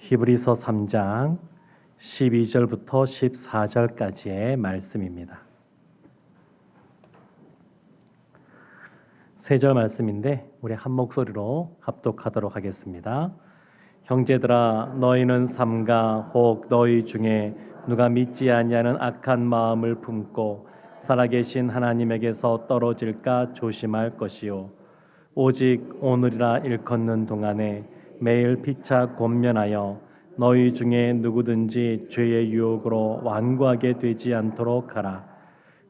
히브리서 3장 12절부터 14절까지의 말씀입니다. 세 절 말씀인데 우리 한 목소리로 합독하도록 하겠습니다. 형제들아, 너희는 삼가 혹 너희 중에 누가 믿지 아니하는 악한 마음을 품고 살아계신 하나님에게서 떨어질까 조심할 것이요, 오직 오늘이라 일컫는 동안에 매일 피차 권면하여 너희 중에 누구든지 죄의 유혹으로 완고하게 되지 않도록 하라.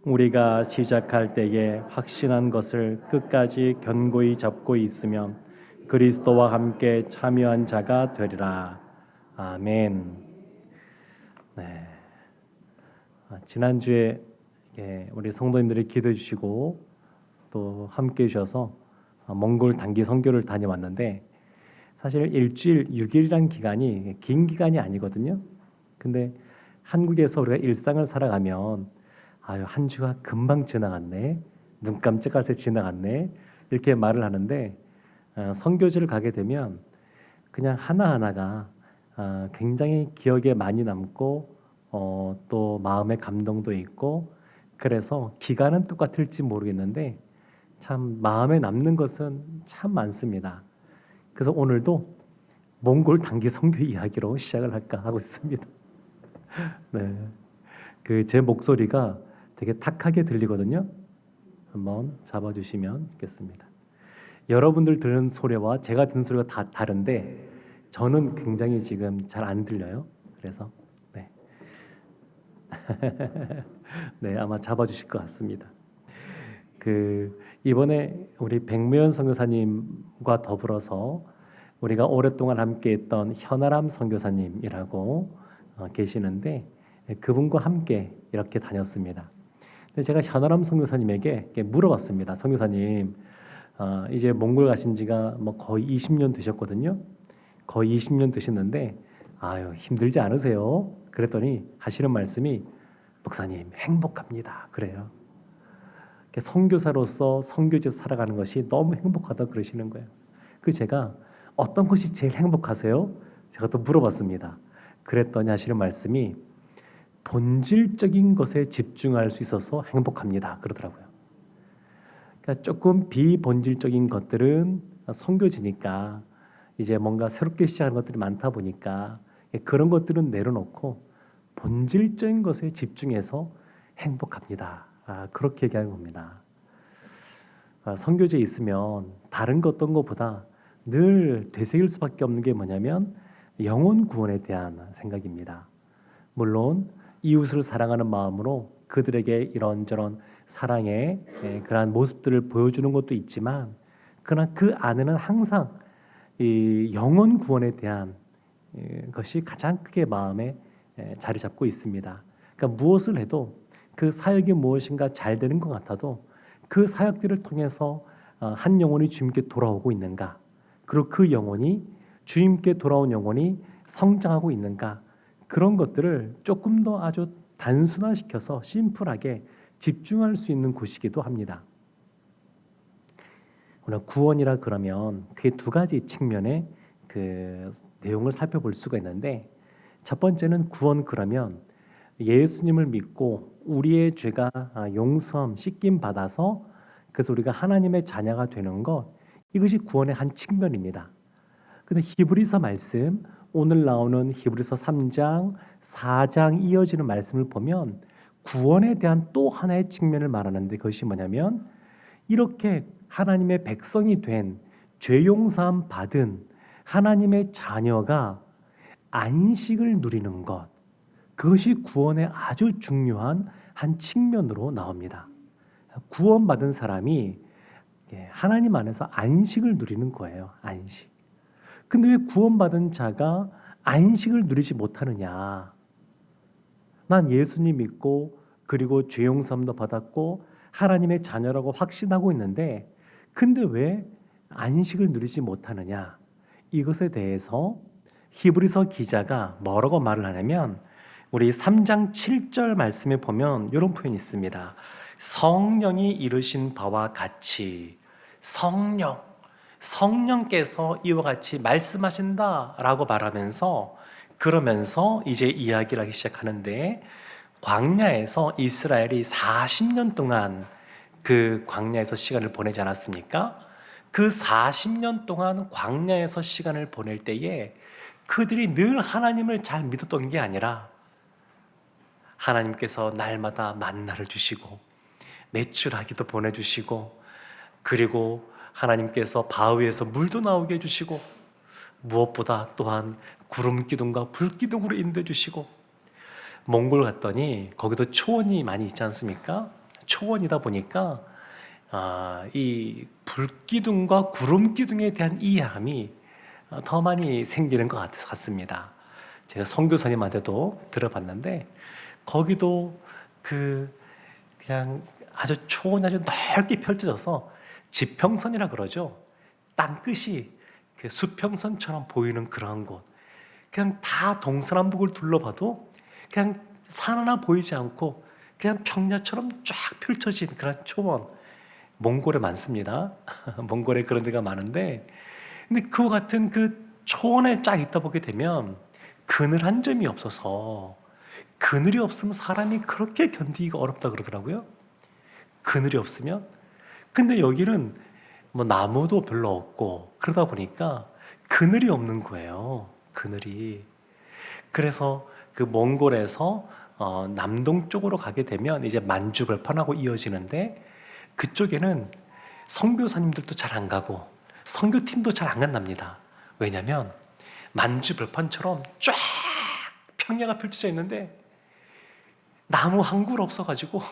우리가 시작할 때에 확신한 것을 끝까지 견고히 잡고 있으면 그리스도와 함께 참여한 자가 되리라. 아멘. 네. 지난주에 우리 성도님들이 기도해 주시고 또 함께 해주셔서 몽골 단기 선교를 다녀왔는데, 사실 일주일 6일이란 기간이 긴 기간이 아니거든요. 근데 한국에서 우리가 일상을 살아가면 한 주가 금방 지나갔네, 눈 깜짝할 새 지나갔네, 이렇게 말을 하는데, 선교지를 가게 되면 그냥 하나하나가 굉장히 기억에 많이 남고 또 마음의 감동도 있고, 그래서 기간은 똑같을지 모르겠는데 참 마음에 남는 것은 참 많습니다. 그래서 오늘도 몽골 단기 선교 이야기로 시작을 할까 하고 있습니다. 네, 제 목소리가 되게 탁하게 들리거든요. 한번 잡아주시면 좋겠습니다. 여러분들 들은 소리와 제가 듣는 소리가 다 다른데 저는 굉장히 지금 잘 안 들려요. 그래서 네, 네, 아마 잡아주실 것 같습니다. 이번에 우리 백무현 선교사님과 더불어서 우리가 오랫동안 함께했던 현아람 선교사님이라고 계시는데, 그분과 함께 이렇게 다녔습니다. 근데 제가 현아람 선교사님에게 물어봤습니다. 선교사님, 이제 몽골 가신 지가 거의 20년 되셨거든요. 거의 20년 되셨는데 힘들지 않으세요? 그랬더니 하시는 말씀이, 목사님 행복합니다, 그래요. 선교사로서 선교지에서 살아가는 것이 너무 행복하다 그러시는 거예요. 제가 어떤 것이 제일 행복하세요? 제가 또 물어봤습니다. 그랬더니 하시는 말씀이, 본질적인 것에 집중할 수 있어서 행복합니다, 그러더라고요. 그러니까 조금 비본질적인 것들은 선교지니까 이제 뭔가 새롭게 시작하는 것들이 많다 보니까 그런 것들은 내려놓고 본질적인 것에 집중해서 행복합니다. 그렇게 얘기하는 겁니다. 선교지에 있으면 다른 것 어떤 것보다 늘 되새길 수밖에 없는 게 뭐냐면 영혼 구원에 대한 생각입니다. 물론 이웃을 사랑하는 마음으로 그들에게 이런저런 사랑의 그러한 모습들을 보여주는 것도 있지만, 그러나 그 안에는 항상 이 영혼 구원에 대한 것이 가장 크게 마음에 자리 잡고 있습니다. 그러니까 무엇을 해도 그 사역이 무엇인가 잘 되는 것 같아도 그 사역들을 통해서 한 영혼이 주님께 돌아오고 있는가, 그리고 그 영혼이 주님께 돌아온 영혼이 성장하고 있는가, 그런 것들을 조금 더 아주 단순화시켜서 심플하게 집중할 수 있는 곳이기도 합니다. 오늘 구원이라 그러면 그 두 가지 측면의 내용을 살펴볼 수가 있는데, 첫 번째는 구원 그러면 예수님을 믿고 우리의 죄가 용서함, 씻김 받아서 그래서 우리가 하나님의 자녀가 되는 것, 이것이 구원의 한 측면입니다. 근데 히브리서 말씀, 오늘 나오는 히브리서 3장, 4장 이어지는 말씀을 보면 구원에 대한 또 하나의 측면을 말하는데, 그것이 뭐냐면 이렇게 하나님의 백성이 된, 죄 용서함 받은 하나님의 자녀가 안식을 누리는 것, 그것이 구원의 아주 중요한 한 측면으로 나옵니다. 구원받은 사람이 하나님 안에서 안식을 누리는 거예요. 안식. 근데 왜 구원받은 자가 안식을 누리지 못하느냐? 난 예수님 믿고 그리고 죄 용서함도 받았고 하나님의 자녀라고 확신하고 있는데, 근데 왜 안식을 누리지 못하느냐? 이것에 대해서 히브리서 기자가 뭐라고 말을 하냐면, 우리 3장 7절 말씀에 보면 이런 표현이 있습니다. 성령이 이르신 바와 같이. 성령, 성령께서 이와 같이 말씀하신다라고 말하면서 그러면서 이제 이야기를 하기 시작하는데, 광야에서 이스라엘이 40년 동안 그 광야에서 시간을 보내지 않았습니까? 그 40년 동안 광야에서 시간을 보낼 때에 그들이 늘 하나님을 잘 믿었던 게 아니라 하나님께서 날마다 만나를 주시고 메추라기도 보내주시고, 그리고 하나님께서 바위에서 물도 나오게 해주시고, 무엇보다 또한 구름 기둥과 불 기둥으로 인도해 주시고, 몽골 갔더니 거기도 초원이 많이 있지 않습니까? 초원이다 보니까 이 불기둥과 구름 기둥에 대한 이해함이 더 많이 생기는 것 같습니다. 제가 선교사님한테도 들어봤는데 거기도 그냥 아주 초원이 아주 넓게 펼쳐져서 지평선이라 그러죠. 땅끝이 수평선처럼 보이는 그러한 곳, 그냥 다 동서남북을 둘러봐도 그냥 산 하나 보이지 않고 그냥 평야처럼 쫙 펼쳐진 그런 초원, 몽골에 많습니다. 몽골에 그런 데가 많은데, 근데 그와 같은 그 초원에 쫙 있다 보게 되면 그늘 한 점이 없어서, 그늘이 없으면 사람이 그렇게 견디기가 어렵다 그러더라고요. 그늘이 없으면. 근데 여기는 뭐 나무도 별로 없고 그러다 보니까 그늘이 없는 거예요. 그늘이. 그래서 그 몽골에서 남동쪽으로 가게 되면 이제 만주벌판하고 이어지는데, 그쪽에는 선교사님들도 잘 안 가고 선교팀도 잘 안 간답니다. 왜냐하면 만주벌판처럼 쫙 평야가 펼쳐져 있는데 나무 한 그루 없어가지고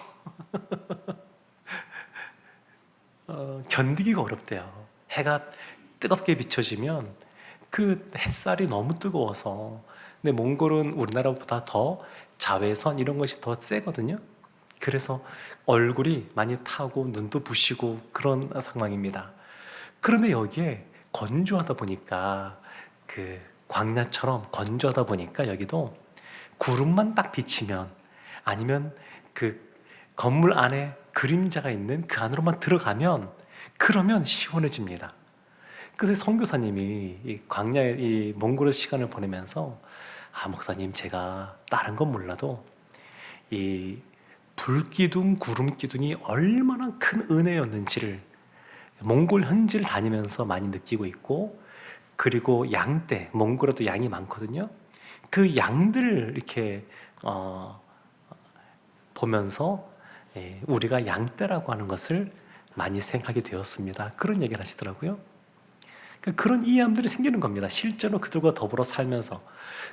견디기가 어렵대요. 해가 뜨겁게 비춰지면 그 햇살이 너무 뜨거워서. 근데 몽골은 우리나라보다 더 자외선 이런 것이 더 세거든요. 그래서 얼굴이 많이 타고 눈도 부시고 그런 상황입니다. 그런데 여기에 건조하다 보니까, 그 광야처럼 건조하다 보니까 여기도 구름만 딱 비치면, 아니면 그 건물 안에 그림자가 있는 그 안으로만 들어가면, 그러면 시원해집니다. 그래서 선교사님이 이 광야에 이 몽골의 시간을 보내면서, 목사님, 제가 다른 건 몰라도 이 불기둥, 구름기둥이 얼마나 큰 은혜였는지를 몽골 현지를 다니면서 많이 느끼고 있고, 그리고 양떼, 몽골에도 양이 많거든요. 그 양들을 이렇게 보면서 우리가 양떼라고 하는 것을 많이 생각하게 되었습니다. 그런 얘기를 하시더라고요. 그런 이해함들이 생기는 겁니다. 실제로 그들과 더불어 살면서.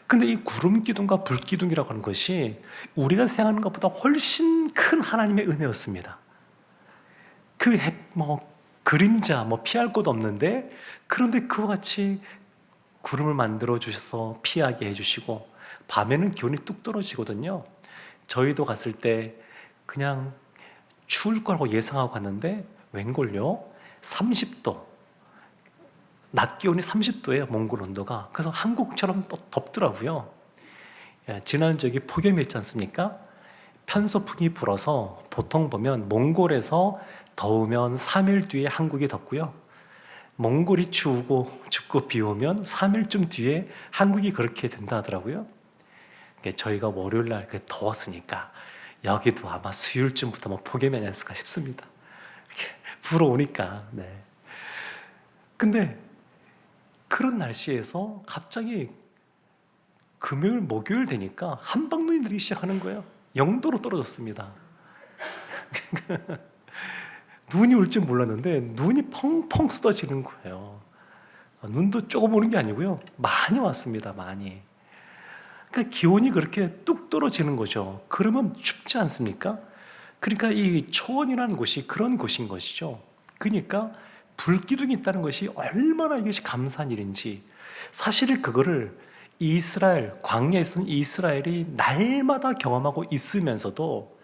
근데 이 구름기둥과 불기둥이라고 하는 것이 우리가 생각하는 것보다 훨씬 큰 하나님의 은혜였습니다. 그림자 피할 곳 없는데, 그런데 그와 같이 구름을 만들어 주셔서 피하게 해주시고, 밤에는 기온이 뚝 떨어지거든요. 저희도 갔을 때 그냥 추울 거라고 예상하고 갔는데 웬걸요? 30도, 낮 기온이 30도예요, 몽골 온도가. 그래서 한국처럼 또 덥더라고요. 지난 저기 폭염이 있지 않습니까? 편서풍이 불어서 보통 보면 몽골에서 더우면 3일 뒤에 한국이 덥고요, 몽골이 춥고 비 오면 3일쯤 뒤에 한국이 그렇게 된다 하더라고요. 저희가 월요일 날 더웠으니까 여기도 아마 수요일쯤부터 폭염이 아니었을까 싶습니다. 불어오니까. 네. 근데 그런 날씨에서 갑자기 금요일, 목요일 되니까 한방눈이 내리기 시작하는 거예요. 0도로 떨어졌습니다. 눈이 올 줄 몰랐는데 눈이 펑펑 쏟아지는 거예요. 눈도 조금 오는 게 아니고요, 많이 왔습니다. 많이. 그러니까 기온이 그렇게 뚝 떨어지는 거죠. 그러면 춥지 않습니까? 그러니까 이 초원이라는 곳이 그런 곳인 것이죠. 그러니까 불기둥이 있다는 것이 얼마나 이것이 감사한 일인지, 사실 그거를 광야에 있던 이스라엘이 날마다 경험하고 있으면서도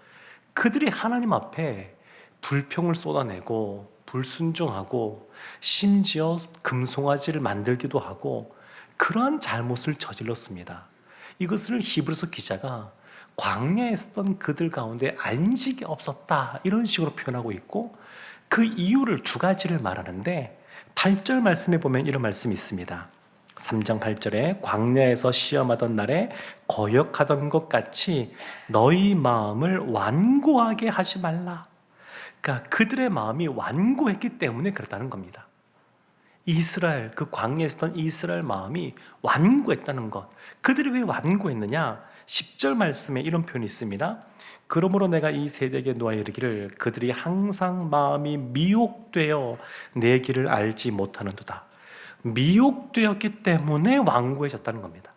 그들이 하나님 앞에 불평을 쏟아내고 불순종하고 심지어 금송아지를 만들기도 하고 그러한 잘못을 저질렀습니다. 이것을 히브리서 기자가 광야에 있었던 그들 가운데 안식이 없었다, 이런 식으로 표현하고 있고, 그 이유를 두 가지를 말하는데, 8절 말씀에 보면 이런 말씀이 있습니다. 3장 8절에 광야에서 시험하던 날에 거역하던 것 같이 너희 마음을 완고하게 하지 말라. 그러니까 그들의 마음이 완고했기 때문에 그렇다는 겁니다. 이스라엘, 그 광야에 있었던 이스라엘 마음이 완고했다는 것. 그들이 왜 완고했느냐? 10절 말씀에 이런 표현이 있습니다. 그러므로 내가 이 세대에게 놓아 이르기를 그들이 항상 마음이 미혹되어 내 길을 알지 못하는도다. 미혹되었기 때문에 완고해졌다는 겁니다.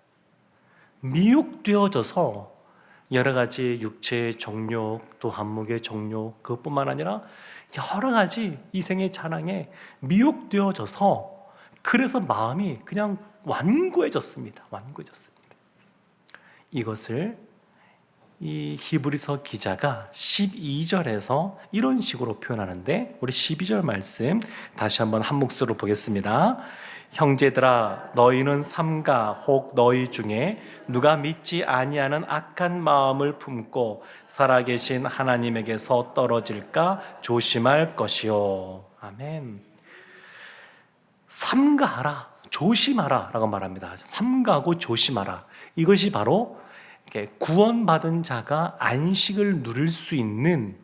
미혹되어져서 여러 가지 육체의 정욕, 또 한목의 정욕, 그것뿐만 아니라 여러 가지 이생의 자랑에 미혹되어져서 그래서 마음이 그냥 완고해졌습니다. 완고해졌습니다. 이것을 이 히브리서 기자가 12절에서 이런 식으로 표현하는데, 우리 12절 말씀 다시 한번 한 목소리로 보겠습니다. 형제들아, 너희는 삼가 혹 너희 중에 누가 믿지 아니하는 악한 마음을 품고 살아계신 하나님에게서 떨어질까 조심할 것이요. 아멘. 삼가하라, 조심하라 라고 말합니다. 삼가하고 조심하라. 이것이 바로 구원받은 자가 안식을 누릴 수 있는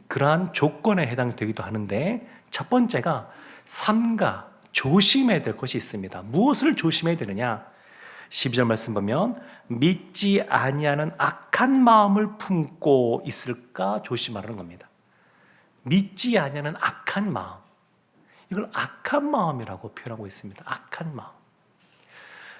그러한 조건에 해당되기도 하는데, 첫 번째가 삼가, 조심해야 될 것이 있습니다. 무엇을 조심해야 되느냐? 12절 말씀 보면 믿지 아니하는 악한 마음을 품고 있을까 조심하라는 겁니다. 믿지 아니하는 악한 마음, 이걸 악한 마음이라고 표현하고 있습니다. 악한 마음.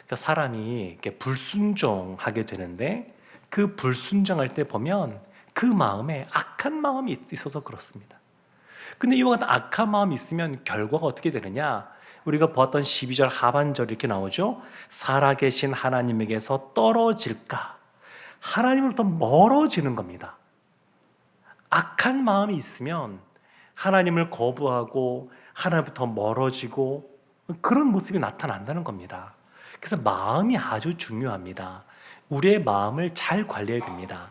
그러니까 사람이 이렇게 불순종하게 되는데, 그 불순종할 때 보면 그 마음에 악한 마음이 있어서 그렇습니다. 근데 이와 같은 악한 마음이 있으면 결과가 어떻게 되느냐? 우리가 보았던 12절 하반절 이렇게 나오죠. 살아계신 하나님에게서 떨어질까? 하나님으로부터 멀어지는 겁니다. 악한 마음이 있으면 하나님을 거부하고 하나님부터 멀어지고 그런 모습이 나타난다는 겁니다. 그래서 마음이 아주 중요합니다. 우리의 마음을 잘 관리해야 됩니다.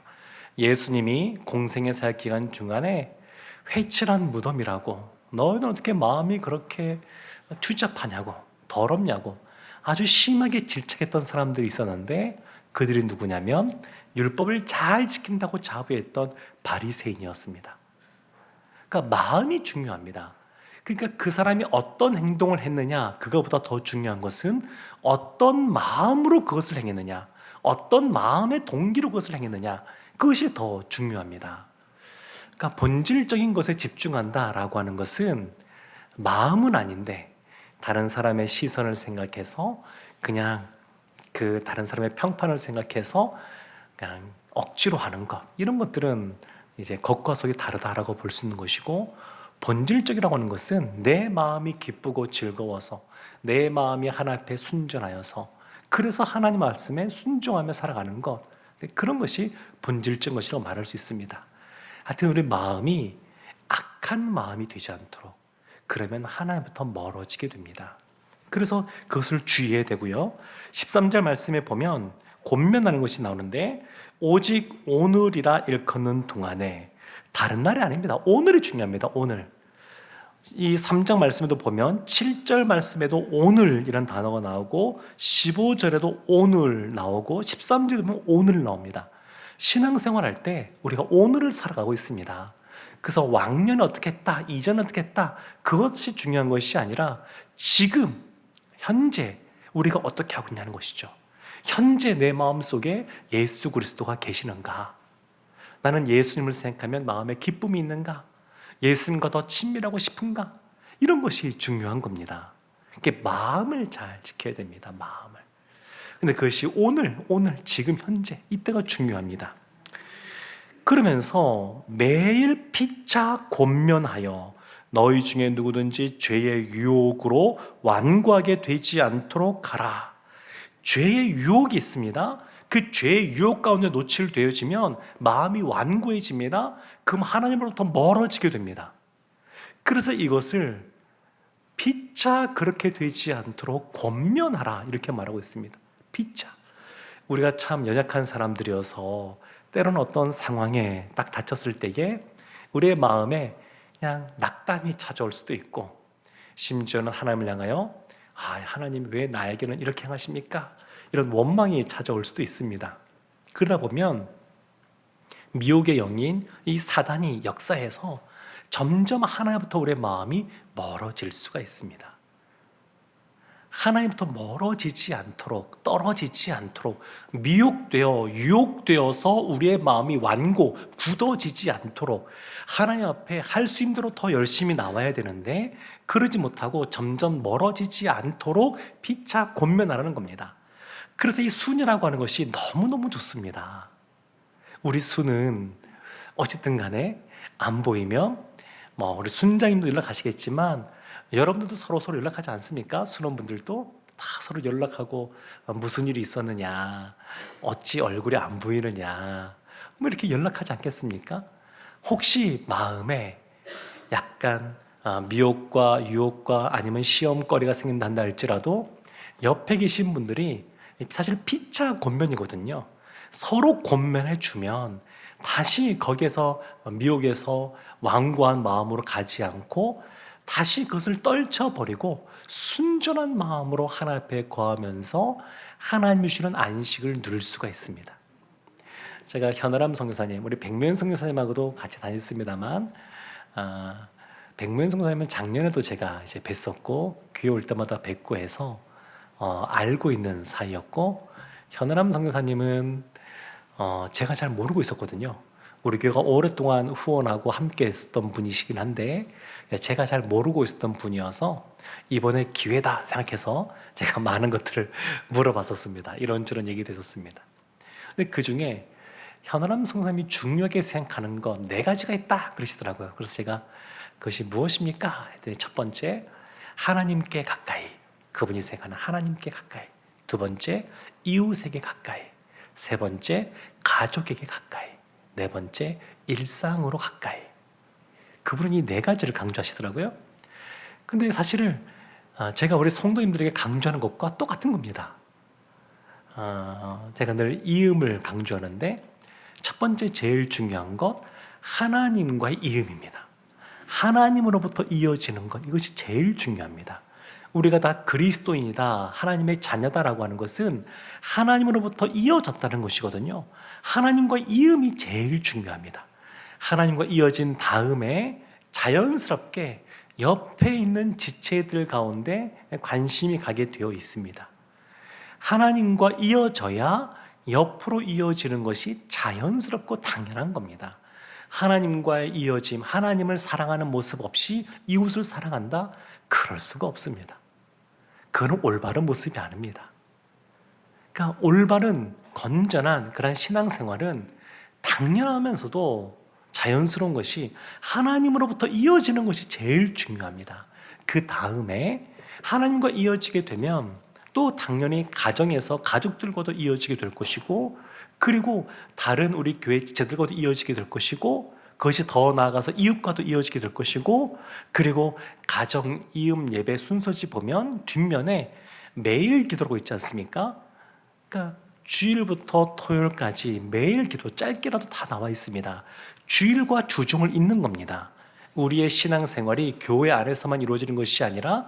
예수님이 공생의 사역 기간 중간에 회칠한 무덤이라고, 너희는 어떻게 마음이 그렇게 추잡하냐고, 더럽냐고 아주 심하게 질책했던 사람들이 있었는데, 그들이 누구냐면 율법을 잘 지킨다고 자부했던 바리새인이었습니다. 그러니까 마음이 중요합니다. 그러니까 그 사람이 어떤 행동을 했느냐, 그것보다 더 중요한 것은 어떤 마음으로 그것을 행했느냐, 어떤 마음의 동기로 그것을 행했느냐, 그것이 더 중요합니다. 그러니까 본질적인 것에 집중한다라고 하는 것은 마음은 아닌데 다른 사람의 시선을 생각해서, 그냥 그 다른 사람의 평판을 생각해서 그냥 억지로 하는 것, 이런 것들은 이제 겉과 속이 다르다라고 볼 수 있는 것이고, 본질적이라고 하는 것은 내 마음이 기쁘고 즐거워서, 내 마음이 하나님 앞에 순전하여서, 그래서 하나님 말씀에 순종하며 살아가는 것, 그런 것이 본질적인 것이라고 말할 수 있습니다. 하여튼 우리 마음이 악한 마음이 되지 않도록, 그러면 하나님부터 멀어지게 됩니다. 그래서 그것을 주의해야 되고요. 13절 말씀에 보면 권면하는 것이 나오는데, 오직 오늘이라 일컫는 동안에, 다른 날이 아닙니다. 오늘이 중요합니다. 오늘. 이 3장 말씀에도 보면 7절 말씀에도 오늘이라는 단어가 나오고, 15절에도 오늘 나오고, 13절에 보면 오늘 나옵니다. 신앙생활 할 때 우리가 오늘을 살아가고 있습니다. 그래서 왕년에 어떻게 했다, 이전에 어떻게 했다, 그것이 중요한 것이 아니라 지금 현재 우리가 어떻게 하고 있냐는 것이죠. 현재 내 마음속에 예수 그리스도가 계시는가? 나는 예수님을 생각하면 마음에 기쁨이 있는가? 예수님과 더 친밀하고 싶은가? 이런 것이 중요한 겁니다. 이렇게 마음을 잘 지켜야 됩니다. 마음을. 근데 그것이 오늘, 지금 현재, 이때가 중요합니다. 그러면서 매일 피차 권면하여 너희 중에 누구든지 죄의 유혹으로 완고하게 되지 않도록 하라. 죄의 유혹이 있습니다. 그 죄의 유혹 가운데 노출되어지면 마음이 완고해집니다. 그럼 하나님으로부터 멀어지게 됩니다. 그래서 이것을 피차 그렇게 되지 않도록 권면하라, 이렇게 말하고 있습니다. 피차. 우리가 참 연약한 사람들이어서 때로는 어떤 상황에 딱 닥쳤을 때에 우리의 마음에 그냥 낙담이 찾아올 수도 있고, 심지어는 하나님을 향하여 하나님 왜 나에게는 이렇게 행하십니까? 이런 원망이 찾아올 수도 있습니다. 그러다 보면 미혹의 영인 이 사단이 역사해서 점점 하나님부터 우리의 마음이 멀어질 수가 있습니다. 하나님부터 멀어지지 않도록, 떨어지지 않도록, 미혹되어 유혹되어서 우리의 마음이 완고 굳어지지 않도록 하나님 앞에 할 수 있는 대로 더 열심히 나와야 되는데 그러지 못하고 점점 멀어지지 않도록 피차 권면하라는 겁니다. 그래서 이 순이라고 하는 것이 너무너무 좋습니다. 우리 순은 어쨌든 간에 안 보이면 우리 순장님도 연락하시겠지만 여러분들도 서로 연락하지 않습니까? 순원분들도 다 서로 연락하고 무슨 일이 있었느냐, 어찌 얼굴이 안 보이느냐, 이렇게 연락하지 않겠습니까? 혹시 마음에 약간 미혹과 유혹과 아니면 시험거리가 생긴다 할지라도 옆에 계신 분들이 사실 피차 권면이거든요. 서로 권면해 주면 다시 거기에서 미혹에서 완고한 마음으로 가지 않고 다시 그것을 떨쳐버리고 순전한 마음으로 하나님 앞에 거하면서 하나님이 주시는 안식을 누릴 수가 있습니다. 제가 현아람 선교사님, 우리 백면 선교사님하고도 같이 다녔습니다만 백면 선교사님은 작년에도 제가 이제 뵀었고 교회 올 때마다 뵙고 해서 알고 있는 사이였고, 현아람 선교사님은 제가 잘 모르고 있었거든요. 우리 교회가 오랫동안 후원하고 함께 했었던 분이시긴 한데 제가 잘 모르고 있었던 분이어서 이번에 기회다 생각해서 제가 많은 것들을 물어봤었습니다. 이런저런 얘기도 했었습니다. 근데 그 중에 현아람 선교사님이 중요하게 생각하는 거 4가지가 있다 그러시더라고요. 그래서 제가 그것이 무엇입니까? 했더니 첫 번째, 하나님께 가까이, 그분이 생각하는 하나님께 가까이. 두 번째, 이웃에게 가까이. 세 번째, 가족에게 가까이. 네 번째, 일상으로 가까이. 그분은 이 4가지를 강조하시더라고요. 근데 사실은 제가 우리 성도님들에게 강조하는 것과 똑같은 겁니다. 제가 늘 이음을 강조하는데 첫 번째 제일 중요한 것, 하나님과의 이음입니다. 하나님으로부터 이어지는 것, 이것이 제일 중요합니다. 우리가 다 그리스도인이다, 하나님의 자녀다라고 하는 것은 하나님으로부터 이어졌다는 것이거든요. 하나님과 이음이 제일 중요합니다. 하나님과 이어진 다음에 자연스럽게 옆에 있는 지체들 가운데 관심이 가게 되어 있습니다. 하나님과 이어져야 옆으로 이어지는 것이 자연스럽고 당연한 겁니다. 하나님과의 이어짐, 하나님을 사랑하는 모습 없이 이웃을 사랑한다? 그럴 수가 없습니다. 그건 올바른 모습이 아닙니다. 그러니까 올바른 건전한 그런 신앙생활은 당연하면서도 자연스러운 것이 하나님으로부터 이어지는 것이 제일 중요합니다. 그 다음에 하나님과 이어지게 되면 또 당연히 가정에서 가족들과도 이어지게 될 것이고, 그리고 다른 우리 교회 지체들과도 이어지게 될 것이고, 그것이 더 나아가서 이웃과도 이어지게 될 것이고, 그리고 가정 이음 예배 순서지 보면 뒷면에 매일 기도라고 있지 않습니까? 그러니까 주일부터 토요일까지 매일 기도, 짧게라도 다 나와 있습니다. 주일과 주중을 잇는 겁니다. 우리의 신앙생활이 교회 안에서만 이루어지는 것이 아니라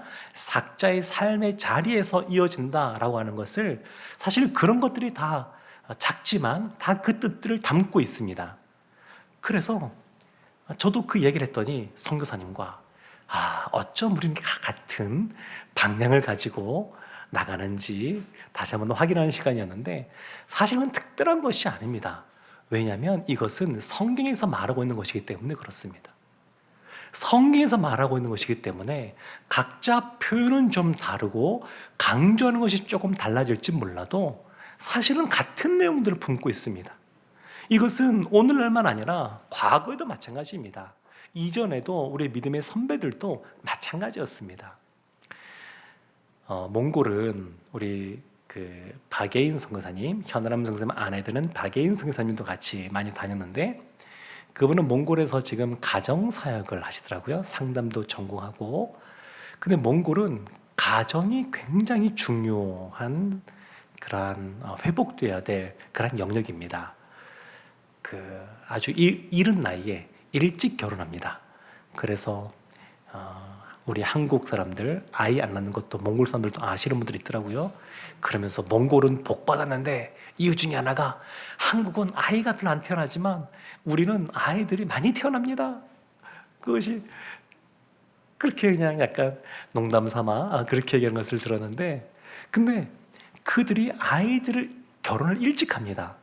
각자의 삶의 자리에서 이어진다라고 하는 것을, 사실 그런 것들이 다 작지만 다 그 뜻들을 담고 있습니다. 그래서 저도 그 얘기를 했더니 선교사님과 어쩜 우리는 같은 방향을 가지고 나가는지 다시 한번 확인하는 시간이었는데, 사실은 특별한 것이 아닙니다. 왜냐하면 이것은 성경에서 말하고 있는 것이기 때문에 그렇습니다. 성경에서 말하고 있는 것이기 때문에 각자 표현은 좀 다르고 강조하는 것이 조금 달라질지 몰라도 사실은 같은 내용들을 품고 있습니다. 이것은 오늘날만 아니라 과거에도 마찬가지입니다. 이전에도 우리 믿음의 선배들도 마찬가지였습니다. 몽골은 우리 박예인 선교사님, 현아람 선교사님 아내들은 박예인 선교사님도 같이 많이 다녔는데, 그분은 몽골에서 지금 가정사역을 하시더라고요. 상담도 전공하고. 근데 몽골은 가정이 굉장히 중요한 그러한 회복돼야 될 그런 영역입니다. 아주 이른 나이에 일찍 결혼합니다. 그래서 우리 한국 사람들 아이 안 낳는 것도 몽골 사람들도 아시는 분들이 있더라고요. 그러면서 몽골은 복 받았는데 이유 중에 하나가 한국은 아이가 별로 안 태어나지만 우리는 아이들이 많이 태어납니다. 그것이 그렇게 그냥 약간 농담 삼아 그렇게 얘기하는 것을 들었는데, 근데 그들이 아이들을 결혼을 일찍 합니다.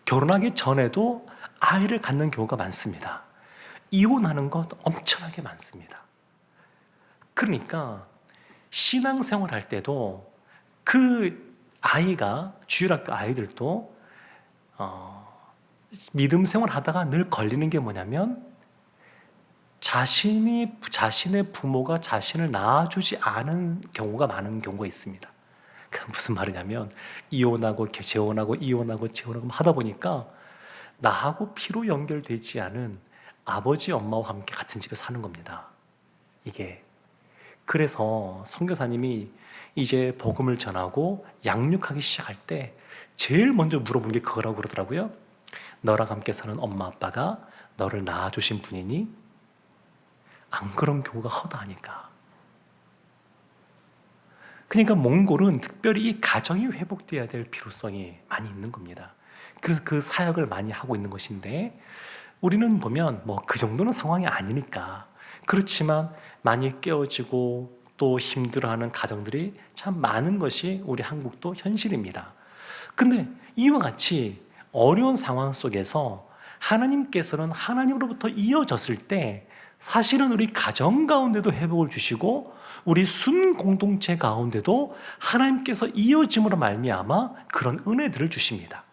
결혼하기 전에도 아이를 갖는 경우가 많습니다. 이혼하는 것 엄청나게 많습니다. 그러니까 신앙생활 할 때도 그 아이가 주일학교 아이들도 믿음 생활 하다가 늘 걸리는 게 뭐냐면 자신의 부모가 자신을 낳아주지 않은 경우가 많은 경우가 있습니다. 그 무슨 말이냐면 이혼하고 재혼하고 이혼하고 재혼하고 하다 보니까 나하고 피로 연결되지 않은 아버지 엄마와 함께 같은 집에 사는 겁니다. 이게 그래서 선교사님이 이제 복음을 전하고 양육하기 시작할 때 제일 먼저 물어본 게 그거라고 그러더라고요. 너랑 함께 사는 엄마 아빠가 너를 낳아주신 분이니? 안 그런 경우가 허다하니까. 그러니까 몽골은 특별히 이 가정이 회복돼야 될 필요성이 많이 있는 겁니다. 그래서 그 사역을 많이 하고 있는 것인데, 우리는 보면 뭐 그 정도는 상황이 아니니까. 그렇지만 많이 깨어지고 또 힘들어하는 가정들이 참 많은 것이 우리 한국도 현실입니다. 근데 이와 같이 어려운 상황 속에서 하나님께서는 하나님으로부터 이어졌을 때 사실은 우리 가정 가운데도 회복을 주시고 우리 순 공동체 가운데도 하나님께서 이어짐으로 말미암아 그런 은혜들을 주십니다.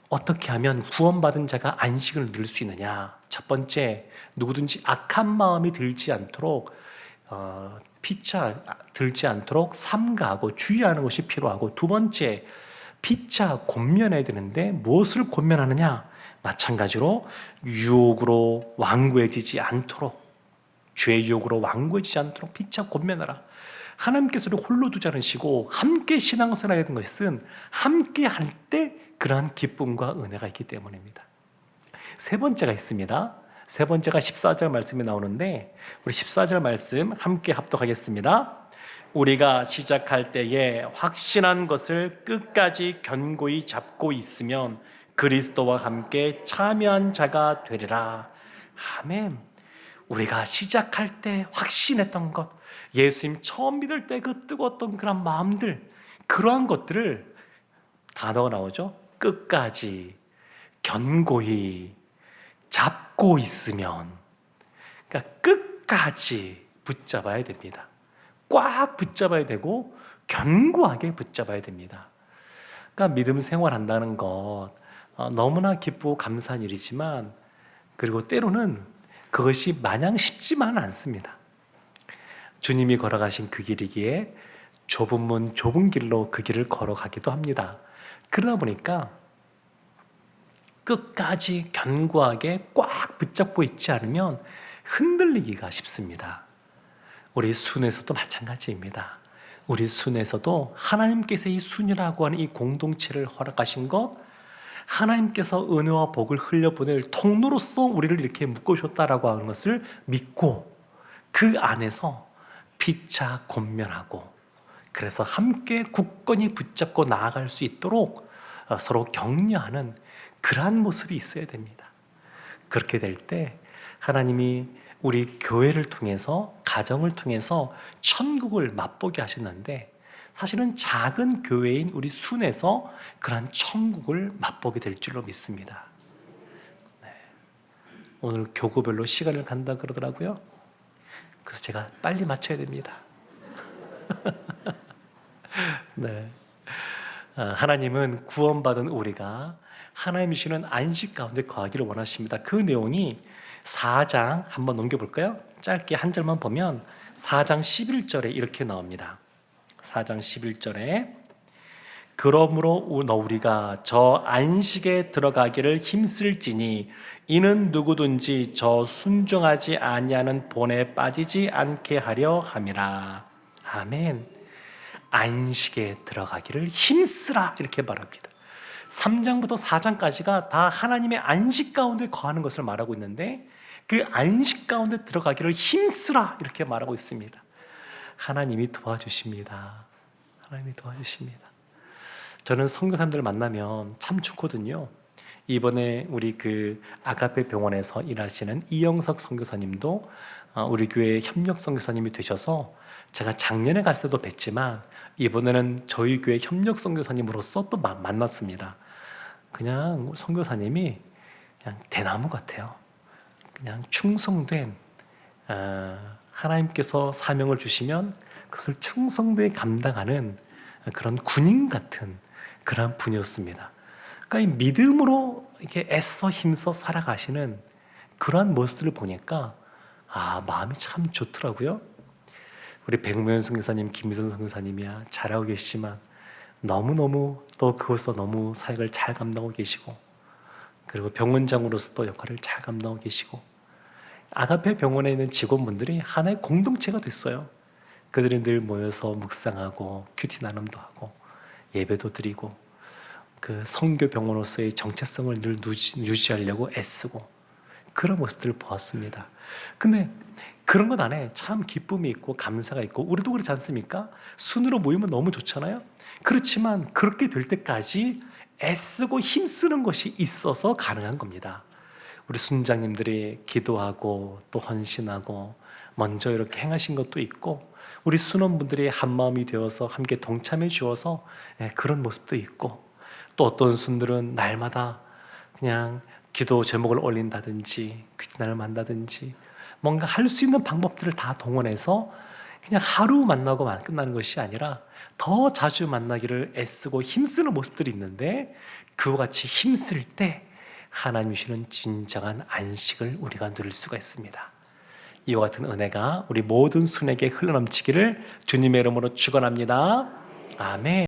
어떻게 하면 구원받은 자가 안식을 누릴 수 있느냐? 첫 번째, 누구든지 악한 마음이 들지 않도록 피차 들지 않도록 삼가하고 주의하는 것이 필요하고, 두 번째, 피차 권면해야 되는데 무엇을 권면하느냐? 마찬가지로 유혹으로 완고해지지 않도록, 죄의 유혹으로 완고해지지 않도록 피차 권면하라. 하나님께서 우리를 홀로 두지 않으시고 함께 신앙생활을 하는 것은 함께 할 때 그러한 기쁨과 은혜가 있기 때문입니다. 세 번째가 있습니다. 세 번째가 14절 말씀이 나오는데, 우리 14절 말씀 함께 합독하겠습니다. 우리가 시작할 때에 확신한 것을 끝까지 견고히 잡고 있으면 그리스도와 함께 참여한 자가 되리라. 아멘. 우리가 시작할 때 확신했던 것, 예수님 처음 믿을 때 그 뜨거웠던 그런 마음들, 그러한 것들을 단어가 나오죠. 끝까지 견고히 잡고 있으면, 그러니까 끝까지 붙잡아야 됩니다. 꽉 붙잡아야 되고 견고하게 붙잡아야 됩니다. 그러니까 믿음 생활한다는 것 너무나 기쁘고 감사한 일이지만, 그리고 때로는 그것이 마냥 쉽지만은 않습니다. 주님이 걸어가신 그 길이기에 좁은 문 좁은 길로 그 길을 걸어가기도 합니다. 그러다 보니까 끝까지 견고하게 꽉 붙잡고 있지 않으면 흔들리기가 쉽습니다. 우리 순에서도 마찬가지입니다. 우리 순에서도 하나님께서 이 순이라고 하는 이 공동체를 허락하신 것, 하나님께서 은혜와 복을 흘려보낼 통로로서 우리를 이렇게 묶어주셨다라고 하는 것을 믿고 그 안에서 피차 권면하고, 그래서 함께 굳건히 붙잡고 나아갈 수 있도록 서로 격려하는 그러한 모습이 있어야 됩니다. 그렇게 될 때 하나님이 우리 교회를 통해서, 가정을 통해서 천국을 맛보게 하셨는데, 사실은 작은 교회인 우리 순에서 그러한 천국을 맛보게 될 줄로 믿습니다. 네. 오늘 교구별로 시간을 간다 그러더라고요. 그래서 제가 빨리 맞춰야 됩니다. 네. 하나님은 구원받은 우리가 하나님이 주시는 안식 가운데 거하기를 원하십니다. 그 내용이 4장 한번 넘겨볼까요? 짧게 한 절만 보면 4장 11절에 이렇게 나옵니다. 4장 11절에 그러므로 우리가 저 안식에 들어가기를 힘쓸지니 이는 누구든지 저 순종하지 아니하는 본에 빠지지 않게 하려 함이라. 아멘. 안식에 들어가기를 힘쓰라 이렇게 말합니다. 3장부터 4장까지가 다 하나님의 안식 가운데 거하는 것을 말하고 있는데, 그 안식 가운데 들어가기를 힘쓰라 이렇게 말하고 있습니다. 하나님이 도와주십니다. 하나님이 도와주십니다. 저는 선교사님들 만나면 참 좋거든요. 이번에 우리 그 아가페 병원에서 일하시는 이영석 선교사님도 우리 교회 협력 선교사님이 되셔서 제가 작년에 갔을 때도 뵀지만 이번에는 저희 교회 협력 선교사님으로서 또 만났습니다. 그냥 선교사님이 그냥 대나무 같아요. 그냥 충성된 하나님께서 사명을 주시면 그것을 충성되게 감당하는 그런 군인 같은 그런 분이었습니다. 그러니까 이 믿음으로 이렇게 애써 힘써 살아가시는 그러한 모습들을 보니까 마음이 참 좋더라고요. 우리 백모현 선교사님, 김미선 선교사님이야 잘하고 계시지만 너무너무 또 그것서 너무 사역을 잘 감당하고 계시고 그리고 병원장으로서 또 역할을 잘 감당하고 계시고 아가페 병원에 있는 직원분들이 하나의 공동체가 됐어요. 그들이 늘 모여서 묵상하고 큐티 나눔도 하고 예배도 드리고 그 선교 병원으로서의 정체성을 늘 유지하려고 애쓰고 그런 모습들을 보았습니다. 근데 그런 것 안에 참 기쁨이 있고 감사가 있고 우리도 그렇지 않습니까? 순으로 모이면 너무 좋잖아요. 그렇지만 그렇게 될 때까지 애쓰고 힘쓰는 것이 있어서 가능한 겁니다. 우리 순장님들이 기도하고 또 헌신하고 먼저 이렇게 행하신 것도 있고 우리 순원분들이 한마음이 되어서 함께 동참해 주어서 그런 모습도 있고 또 어떤 순들은 날마다 그냥 기도 제목을 올린다든지 퀴즈나를 한다든지 뭔가 할 수 있는 방법들을 다 동원해서 그냥 하루 만나고 끝나는 것이 아니라 더 자주 만나기를 애쓰고 힘쓰는 모습들이 있는데 그와 같이 힘쓸 때 하나님 주시는 진정한 안식을 우리가 누릴 수가 있습니다. 이와 같은 은혜가 우리 모든 순에게 흘러넘치기를 주님의 이름으로 축원합니다. 아멘.